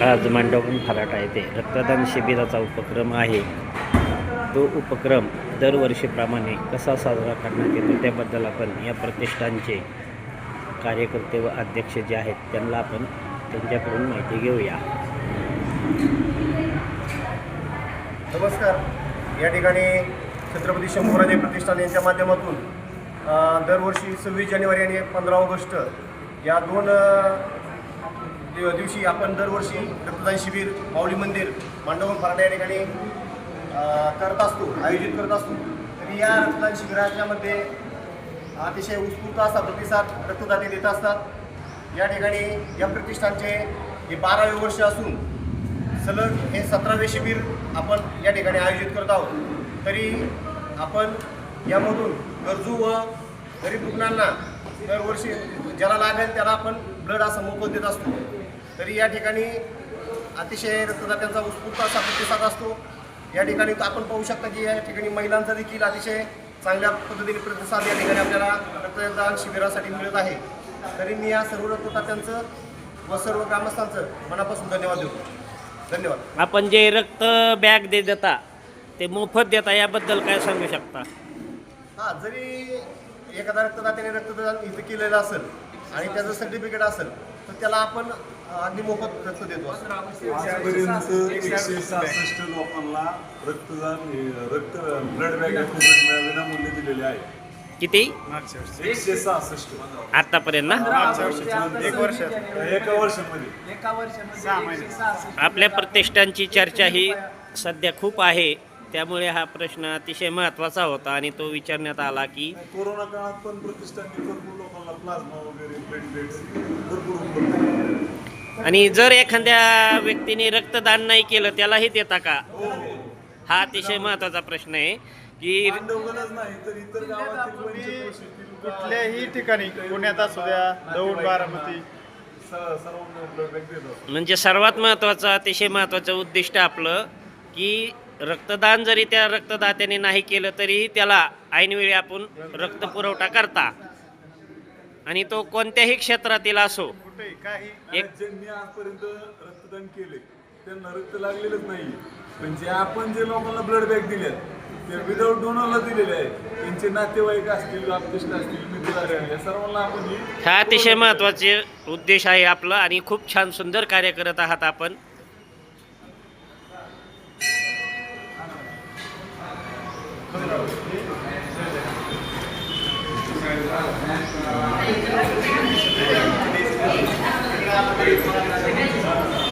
आज मांडवगण फराटा येथे रक्तदान शिबिराचा उपक्रम आहे. तो उपक्रम दरवर्षीप्रमाणे कसा साजरा करण्यात येतो त्याबद्दल आपण या प्रतिष्ठानचे कार्यकर्ते व अध्यक्ष जे आहेत त्यांना आपण त्यांच्याकडून माहिती घेऊया. नमस्कार. या ठिकाणी छत्रपती शंभूराजे प्रतिष्ठान यांच्या माध्यमातून दरवर्षी 26 जानेवारी आणि 15 ऑगस्ट या दोन दिवशी आपण दरवर्षी रक्तदान शिबिर माऊली मंदिर मांडवगण फराटा या ठिकाणी आयोजित करत असतो. तरी या रक्तदान शिबिराच्यामध्ये अतिशय उत्स्फूर्त असा प्रतिसाद रक्तदाते देत असतात. या ठिकाणी या प्रतिष्ठानचे हे 12वे वर्ष असून सलग हे 17वे शिबिर आपण या ठिकाणी आयोजित करत आहोत. तरी आपण यामधून गरजू व गरीब रुग्णांना दरवर्षी ज्याला लागेल त्याला आपण ब्लड असं मोफत देत असतो. तरी या ठिकाणी अतिशय रक्तदात्यांचा उत्स्फूर्त असा प्रतिसाद असतो. या ठिकाणी आपण पाहू शकता की या ठिकाणी महिलांचा देखील अतिशय चांगल्या पद्धतीने प्रतिसाद या ठिकाणी आपल्याला रक्तदान शिबिरासाठी मिळत आहे. तरी मी या सर्व रक्तदात्यांचं व सर्व ग्रामस्थांचं मनापासून धन्यवाद देतो. धन्यवाद. आपण जे रक्त बॅग देता ते मोफत देता याबद्दल काय सांगू शकता? हां, जरी एखादा रक्तदात्याने रक्तदान इथं केलेलं असेल आणि त्याचं सर्टिफिकेट असेल तर त्याला आपण अगदी मोफत रक्त देतो. आजपर्यंत 166 लोकांना रक्त ब्लड बॅग विनामूल्य दिलेले आहे. किती? 166 आतापर्यंत ना? एका वर्षामध्ये 6 महिने. आपल्या प्रतिष्ठानची चर्चा ही सध्या खूप आहे, त्यामुळे हा प्रश्न अतिशय महत्त्वाचा होता आणि तो विचारण्यात आला की कोरोना काळात पण प्रतिष्ठानने भरपूर लोकांना प्लाझ्मा वगैरे प्लेटलेट्स भरपूर उपलब्ध. आणि जर एखाद्या व्यक्तीने रक्तदान नाही केलं त्यालाही देता का? हा अतिशय महत्त्वाचा प्रश्न आहे की मांडवगणच नाही तर इतर गावातील कुठल्याही ठिकाणी पुण्यात असू द्या, दौंड, बारामती सर्वांना ब्लड बॅग देतो. म्हणजे सर्वात महत्त्वाचं अतिशय महत्त्वाचं उद्दिष्ट आपलं की रक्तदान जरी त्या रक्तदात्याने नाही केलं तरीही त्याला ऐनवेळी आपण रक्त पुरवठा करता आणि तो कोणत्याही क्षेत्रातील असो. कुठेही काही एक ज्यांनी आजपर्यंत रक्तदान केले त्यांना रक्त लागलेलंच नाही. म्हणजे आपण जे लोकांना ब्लड बॅग दिल्यात ते विदाऊट डोनरला दिलेले आहे. त्यांचे नातेवाईक असतील, आप्तेष्ट असतील, मित्र असतील, या सर्वांना आपण हा अतिशय महत्त्वाचे उद्देश आहे आपला आणि खूप छान सुंदर कार्य करत आहात आपण.